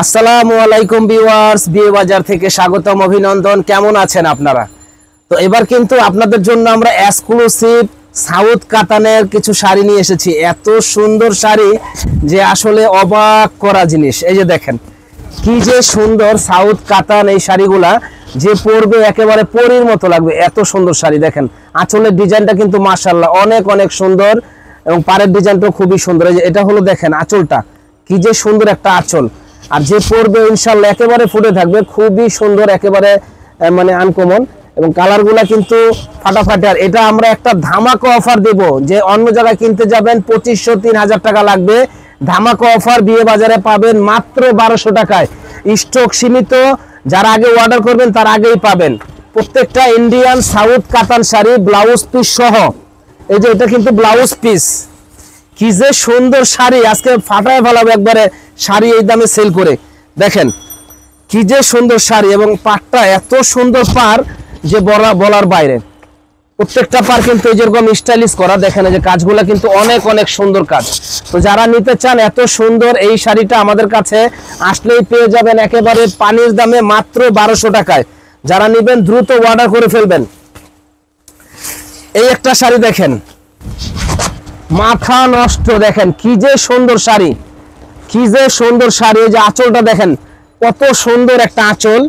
আসসালামু আলাইকুম ভিউয়ার্স, বিয়ে বাজার থেকে স্বাগতম, অভিনন্দন। কেমন আছেন আপনারা? তো এবার কিন্তু আপনাদের জন্য আমরা এক্সক্লুসিভ সাউথ কাতানের কিছু শাড়ি নিয়ে এসেছি। এত সুন্দর শাড়ি যে আসলে অবাক করা জিনিস। এই যে দেখেন কি যে সুন্দর সাউথ কাতান, এই শাড়িগুলা যে পরবে একেবারে পরীর মতো লাগবে। এত সুন্দর শাড়ি দেখেন, আঁচলের ডিজাইনটা কিন্তু মাশাআল্লাহ অনেক অনেক সুন্দর এবং পাড়ের ডিজাইনটাও খুবই সুন্দর। এই যে এটা হলো দেখেন আঁচলটা, কি যে সুন্দর একটা আঁচল, আর যে পরবে ইনশাআল্লাহ একেবারে ফুটে থাকবে, খুবই সুন্দর, একেবারে মানে আনকমন, এবং কালারগুলা কিন্তু ফাটাফাটি। আর এটা আমরা একটা ধামাকা অফার দেব, যে অন্য জায়গায় কিনতে যাবেন 2500-3000 টাকা লাগবে, ধামাকা অফার বিয়ে বাজারে পাবেন মাত্র 1200 টাকায়। স্টক সীমিত, যারা আগে অর্ডার করবেন তার আগেই পাবেন। প্রত্যেকটা ইন্ডিয়ান সাউথ কাতান শাড়ি ব্লাউজ পিস সহ। এই যে এটা কিন্তু ব্লাউজ পিস, কি যে সুন্দর শাড়ি, আজকে ফাটায় ফেলাবো একবারে শাড়ি এই দামে সেল করে। দেখেন কি যে সুন্দর শাড়ি, এবং পাড়টা এত সুন্দর পাড় যে বলার বাইরে। প্রত্যেকটা পাড় কিন্তু যেরকম স্টাইলিশ করা, দেখেন এই যে কাজগুলা কিন্তু অনেক অনেক সুন্দর কাজ। তো যারা নিতে চান এত সুন্দর এই শাড়িটা আমাদের কাছে আসলেই পেয়ে যাবেন একেবারে পানির দামে মাত্র 1200 টাকায়। যারা নেবেন দ্রুত অর্ডার করে ফেলবেন। এই একটা শাড়ি দেখেন, মাথা নষ্ট, দেখেন কি যে সুন্দর শাড়ি, কি যে সুন্দর শাড়ি। এই যে আঁচলটা দেখেন কত সুন্দর একটা আঁচল,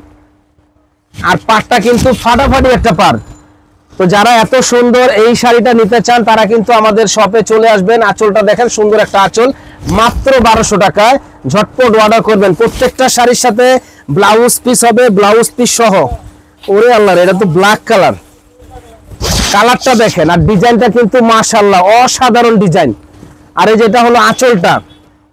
আর পাড়টা কিন্তু ফাটাফাটি একটা পাড়। তো যারা এত সুন্দর এই শাড়িটা নিতে চান তারা কিন্তু আমাদের শপে চলে আসবেন। আঁচলটা দেখেন সুন্দর একটা আঁচল, মাত্র 1200 টাকায় ঝটপট অর্ডার করবেন। প্রত্যেকটা শাড়ির সাথে ব্লাউজ পিস হবে, ব্লাউজ পিস সহ। ওরে আল্লাহ, এটা তো ব্ল্যাক কালার, কালারটা দেখেন, আর ডিজাইনটা কিন্তু মাশাআল্লাহ অসাধারণ ডিজাইন। আর এই যেটা হলো আঁচলটা,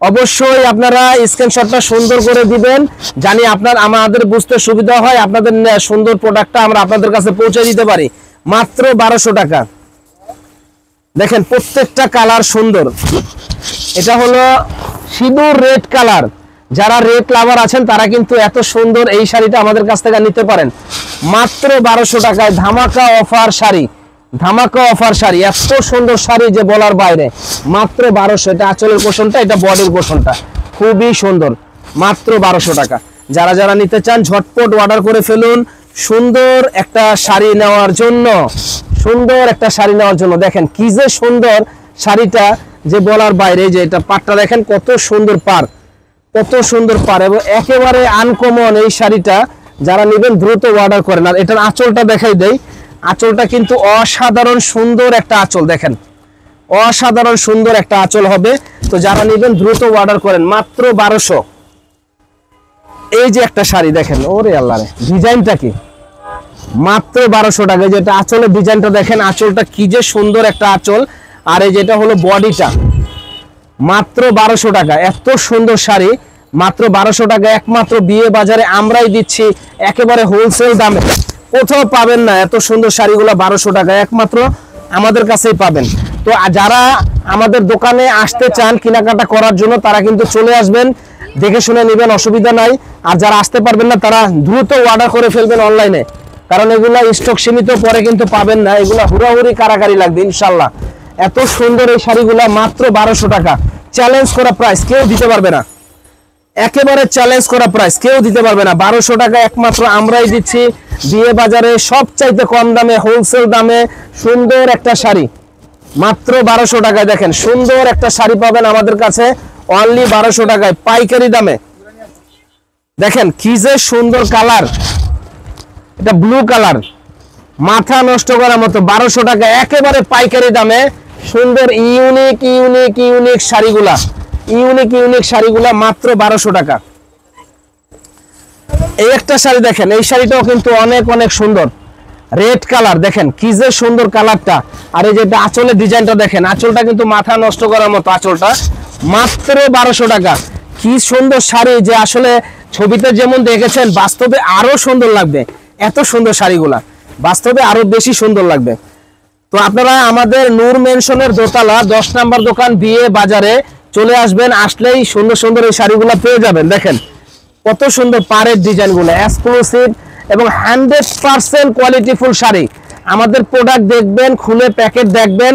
অবশ্যই আপনারা স্ক্রিনশটটা সুন্দর করে দিবেন, জানি আমাদের বুঝতে সুবিধা হয়, আপনাদের সুন্দর প্রোডাক্টটা আমরা আপনাদের কাছে পৌঁছে দিতে পারি। মাত্র 1200 টাকা। দেখেন প্রত্যেকটা কালার সুন্দর। এটা হলো সিঁদুর রেড কালার, যারা রেড লাভার আছেন তারা কিন্তু এত সুন্দর এই শাড়িটা আমাদের কাছ থেকে নিতে পারেন মাত্র 1200 টাকায়। ধামাকা অফার শাড়ি, ধামাকা অফার শাড়ি, এত সুন্দর শাড়ি যে বলার বাইরে। মাত্র 1200। এটা আঁচলের পোষণটা, এটা বডির পোষণটা খুবই সুন্দর, মাত্র 1200 টাকা। যারা যারা নিতে চান ঝটপট অর্ডার করে ফেলুন সুন্দর একটা শাড়ি নেওয়ার জন্য, সুন্দর একটা শাড়ি নেওয়ার জন্য। দেখেন কি যে সুন্দর শাড়িটা যে বলার বাইরে। যে এটা পাড়টা দেখেন কত সুন্দর পাড়, কত সুন্দর পাড়, এবং একেবারে আনকমন এই শাড়িটা। যারা নেবেন দ্রুত অর্ডার করেন। আর এটার আঁচলটা দেখাই দেই, আঁচলটা কিন্তু অসাধারণ সুন্দর একটা আঁচল, দেখেন অসাধারণ সুন্দর একটা আঁচল হবে। তো যারা নেবেন দ্রুত অর্ডার করেন মাত্র 1200। এই যে একটা শাড়ি দেখেন, ওরে আল্লাহ রে, ডিজাইনটা কি, মাত্র 1200 টাকা। যেটা আঁচলের ডিজাইনটা দেখেন, আঁচলটা কি যে সুন্দর একটা আঁচল। আর এই যেটা হলো বডিটা, মাত্র 1200 টাকা। এত সুন্দর শাড়ি মাত্র 1200 টাকা, একমাত্র বিয়ে বাজারে আমরাই দিচ্ছি একেবারে হোলসেল দামে। কোথাও পাবেন না এত সুন্দর শাড়িগুলো 1200 টাকা, একমাত্র আমাদের কাছেই পাবেন। তো যারা আমাদের দোকানে আসতে চান কেনাকাটা করার জন্য তারা কিন্তু চলে আসবেন, দেখে শুনে নেবেন, অসুবিধা নাই। আর যারা আসতে পারবেন না তারা দ্রুত অর্ডার করে ফেলবেন অনলাইনে, কারণ এগুলা স্টক সীমিত, পরে কিন্তু পাবেন না। এগুলা হুড়াহুড়ি কারাকারি লাগবে ইনশাল্লাহ। এত সুন্দর এই শাড়িগুলা মাত্র 1200 টাকা। চ্যালেঞ্জ করা প্রাইস, কেউ দিতে পারবে না, একেবারে চ্যালেঞ্জ করা প্রাইস, কেউ দিতে পারবে না। 1200 টাকা একমাত্র আমরাই দিচ্ছি বিয়ে বাজারে সবচাইতে কম দামে, হোলসেল দামে সুন্দর একটা শাড়ি মাত্র 1200 টাকায়। দেখেন সুন্দর একটা শাড়ি পাবেন আমাদের কাছে অনলি 1200 টাকায় পাইকারি দামে। দেখেন কি যে সুন্দর কালার, এটা ব্লু কালার, মাথা নষ্ট করার মতো। 1200 টাকা একেবারে পাইকারি দামে সুন্দর ইউনিক ইউনিক ইউনিক শাড়িগুলা, ইউনিক ইউনিক শাড়িগুলা মাত্র 1200 টাকা। এই একটা শাড়ি দেখেন, এই শাড়িটাও কিন্তু অনেক অনেক সুন্দর, রেড কালার, দেখেন কি যে সুন্দর কালারটা। আর এই যেটা আঁচলের ডিজাইনটা দেখেন, আঁচলটা কিন্তু মাথা নষ্ট করার মতো আঁচলটা, মাত্র 1200 টাকা। কি সুন্দর শাড়ি, যে আসলে ছবিতে যেমন দেখেছেন বাস্তবে আরো সুন্দর লাগবে। এত সুন্দর শাড়িগুলা বাস্তবে আরো বেশি সুন্দর লাগবে। তো আপনারা আমাদের নূর মেনশনের দোতলা 10 নাম্বার দোকান বিয়ে বাজারে চলে আসবেন, আসলেই সুন্দর সুন্দর এই শাড়িগুলো পেয়ে যাবেন। দেখেন কত সুন্দর পাড়ের ডিজাইনগুলো, এক্সক্লুসিভ এবং 100% কোয়ালিটিফুল শাড়ি। আমাদের প্রোডাক্ট দেখবেন, খুলে প্যাকেট দেখবেন,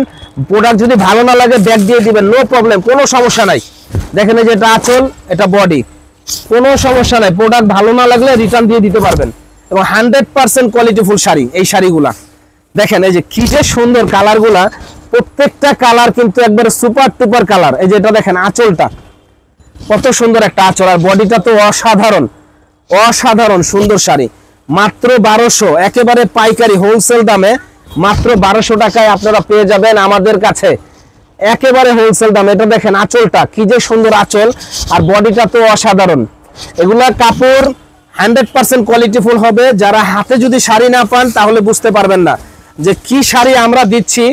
প্রোডাক্ট যদি ভালো না লাগে ব্যাগ দিয়ে দিবেন, নো প্রবলেম, কোনো সমস্যা নাই। দেখেন এই যে এটা আঁচল, এটা বডি, কোনো সমস্যা নাই, প্রোডাক্ট ভালো না লাগলে রিটার্ন দিয়ে দিতে পারবেন। এবং 100% কোয়ালিটিফুল শাড়ি এই শাড়িগুলা। দেখেন এই যে কি যে সুন্দর কালারগুলা, প্রত্যেকটা কালার কিন্তু একবারে সুপার টুপার কালার। এই যে এটা দেখেন আঁচলটা কত সুন্দর একটা আঁচল, আর বডিটা তো অসাধারণ অসাধারণ সুন্দর শাড়ি। মাত্র 1200, একেবারে পাইকারি হোলসেল দামে মাত্র 1200 টাকায় আপনারা পেয়ে যাবেন আমাদের কাছে, একেবারে হোলসেল দামে। এটা দেখেন আঁচলটা কি যে সুন্দর আঁচল, আর বডিটা তো অসাধারণ। এগুলা কাপড় 100% কোয়ালিটিফুল হবে। যারা হাতে যদি শাড়ি না পান তাহলে বুঝতে পারবেন না যে কি শাড়ি আমরা দিচ্ছি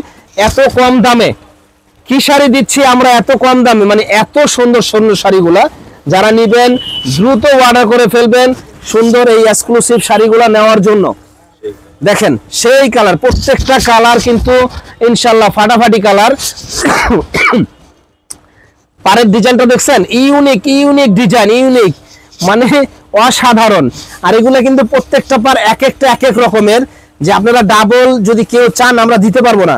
এত কম দামে, কি শাড়ি দিচ্ছি আমরা এত কম দামে, মানে এত সুন্দর সুন্দর শাড়িগুলা। যারা নিবেন দ্রুত অর্ডার করে ফেলবেন সুন্দর এই এক্সক্লুসিভ শাড়িগুলা নেওয়ার জন্য। দেখেন সেই কালার, প্রত্যেকটা কালার কিন্তু ইনশাল্লাহ ফাটাফাটি কালার। পাড়ের ডিজাইনটা দেখছেন, ইউনিক ইউনিক ডিজাইন, ইউনিক মানে অসাধারণ। আর এগুলো কিন্তু প্রত্যেকটা পার এক একটা এক এক রকমের, যে আপনারা ডাবল যদি কেউ চান আমরা দিতে পারবো না।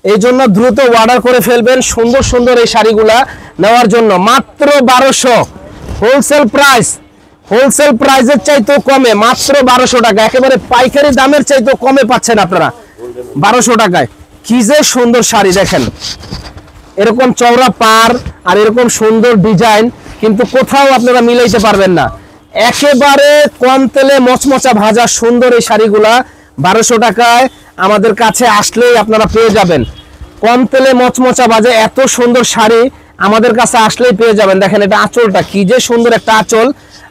এই জন্য দ্রুত অর্ডার করে ফেলবেন সুন্দর সুন্দর এই শাড়িগুলা নেওয়ার জন্য। মাত্র 1200 হোলসেল প্রাইস, হোলসেল প্রাইসের চাইতেও কমে মাত্র 1200 টাকা, একেবারে পাইকারি দামের চাইতেও কমে পাচ্ছেন আপনারা 1200 টাকায়। কি যে সুন্দর শাড়ি দেখেন, এরকম চওড়া পার আর এরকম সুন্দর ডিজাইন কিন্তু কোথাও আপনারা মিলাইতে পারবেন না। একেবারে কম তেলে মচমচা ভাজা সুন্দর এই শাড়িগুলা 1200 টাকায় আমাদের কাছে আসলেই আপনারা পেয়ে যাবেন। কম তেলে মচমচা ভাজা এত সুন্দর শাড়ি আমাদের কাছে আসলেই পেয়ে যাবেন। দেখেন এটা আঁচলটা কি যে সুন্দর একটা আঁচল,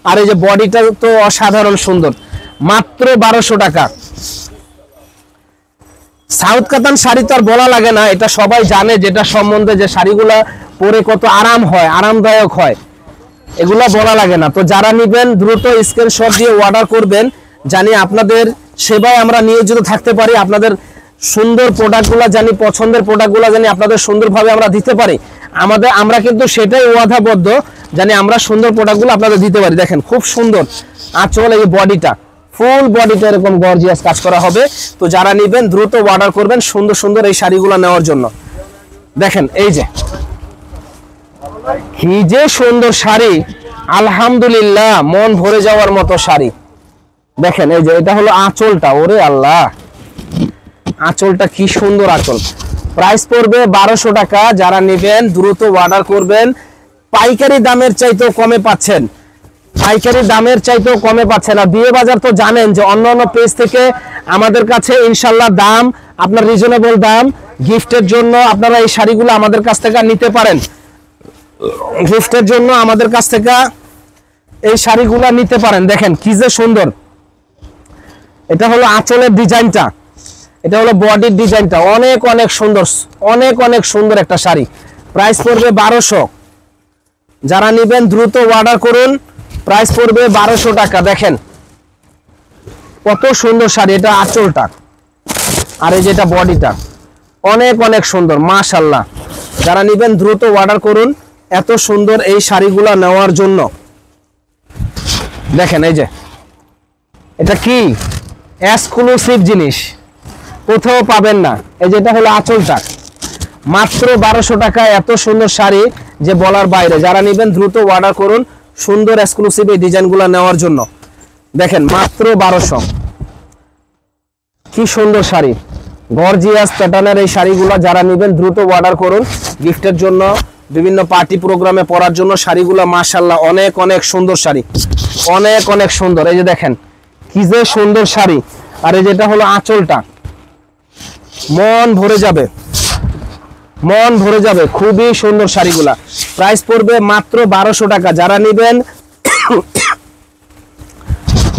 আর এই যে বডিটা তো অসাধারণ সুন্দর। মাত্র 1200 টাকা। সাউথ কাতান শাড়ি তো আর বলা লাগে না, এটা সবাই জানে, যেটা সম্বন্ধে যে শাড়িগুলা পরে কত আরাম হয়, আরামদায়ক হয়, এগুলা বলা লাগে না। তো যারা নিবেন দ্রুত স্ক্রিনশট দিয়ে অর্ডার করবেন, জানি আপনাদের সেবায় আমরা নিয়োজিত থাকতে পারি। আপনাদের সুন্দর প্রোডাক্টগুলো জানি, পছন্দের প্রোডাক্টগুলো জানি আপনাদের সুন্দরভাবে আমরা দিতে পারি। আমরা কিন্তু সেটাই ওয়াদাবদ্ধ, জানি আমরা সুন্দর প্রোডাক্টগুলো আপনাদের দিতে পারি। দেখেন খুব সুন্দর আঁচল, এই বডিটা ফুল বডিতে এরকম গর্জিয়াস কাজ করা হবে। তো যারা নিবেন দ্রুত অর্ডার করবেন সুন্দর সুন্দর এই শাড়িগুলো নেওয়ার জন্য। দেখেন এই যে কি যে সুন্দর শাড়ি, আলহামদুলিল্লাহ মন ভরে যাওয়ার মতো শাড়ি। দেখেন এই যে এটা হলো আঁচলটা, ওরে আল্লাহ আঁচলটা কি সুন্দর আঁচল। প্রাইস পড়বে 1200 টাকা। যারা নেবেন দ্রুত অর্ডার করবেন, পাইকারি দামের চাইতেও কমে পাচ্ছেন, পাইকারি দামের চাইতেও কমে পাচ্ছেন। আর বিয়ে বাজার তো জানেন যে অন্য অন্য পেজ থেকে আমাদের কাছে ইনশাল্লাহ দাম আপনার রিজনেবল দাম। গিফটের জন্য আপনারা এই শাড়িগুলো আমাদের কাছ থেকে নিতে পারেন, গিফটের জন্য আমাদের কাছ থেকে এই শাড়িগুলো নিতে পারেন। দেখেন কি যে সুন্দর, এটা হলো আঁচলের ডিজাইনটা, এটা হলো বডির ডিজাইনটা, অনেক অনেক সুন্দর, অনেক অনেক সুন্দর একটা শাড়ি। প্রাইস পড়বে 1200। যারা নেবেন দ্রুত অর্ডার করুন, প্রাইস পড়বে 1200 টাকা। দেখেন কত সুন্দর শাড়ি, এটা আঁচলটা আর এই যেটা বডিটা অনেক অনেক সুন্দর মাশাআল্লাহ। যারা নেবেন দ্রুত অর্ডার করুন এত সুন্দর এই শাড়িগুলো নেওয়ার জন্য। দেখেন এই যে এটা কি এক্সক্লুসিভ জিনিস, কোথাও পাবেন না। এই যেটা হলো আঁচলটা, মাত্র 1200 টাকা এত সুন্দর শাড়ি যে বলার বাইরে। যারা নেবেন দ্রুত অর্ডার করুন সুন্দর এক্সক্লুসিভ এই ডিজাইনগুলো নেওয়ার জন্য। দেখেন মাত্র 1200, কি সুন্দর শাড়ি, গর্জিয়াস প্যাটার্নের এই শাড়িগুলো যারা নেবেন দ্রুত অর্ডার করুন গিফটের জন্য, বিভিন্ন পার্টি প্রোগ্রামে পরার জন্য। শাড়িগুলো মাশাআল্লাহ অনেক অনেক সুন্দর শাড়ি, অনেক অনেক সুন্দর। এই যে দেখেন কি যে সুন্দর শাড়ি, আর এই যেটা হলো আঁচলটা, মন ভরে যাবে, মন ভরে যাবে। খুবই সুন্দর শাড়িগুলা। প্রাইস পড়বে মাত্র 1200 টাকা। যারা নেবেন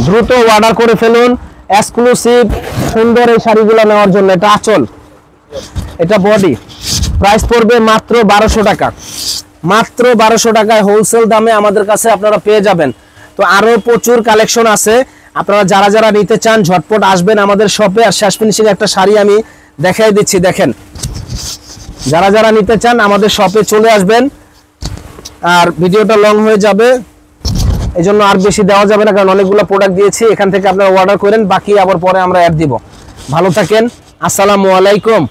দ্রুত অর্ডার করে ফেলুন এক্সক্লুসিভ সুন্দর এই শাড়িগুলো নেওয়ার জন্য। এটা আঁচল, এটা বডি। প্রাইস পড়বে মাত্র 1200 টাকা, মাত্র 1200 টাকায় হোলসেল দামে আমাদের কাছে আপনারা পেয়ে যাবেন। তো আরো প্রচুর কালেকশন আছে, আপনারা যারা যারা নিতে চান ঝটপট আসবেন আমাদের শপে। আর শেষ ফিনিশিং একটা শাড়ি আমি দেখাই দিচ্ছি, দেখেন যারা যারা নিতে চান আমাদের শপে চলে আসবেন। আর ভিডিওটা লং হয়ে যাবে, এই জন্য আর বেশি দেওয়া যাবে না, কারণ অনেকগুলো প্রোডাক্ট দিয়েছি। এখান থেকে আপনারা অর্ডার করেন, বাকি আবার পরে আমরা অ্যাড দিব। ভালো থাকেন, আসসালামু আলাইকুম।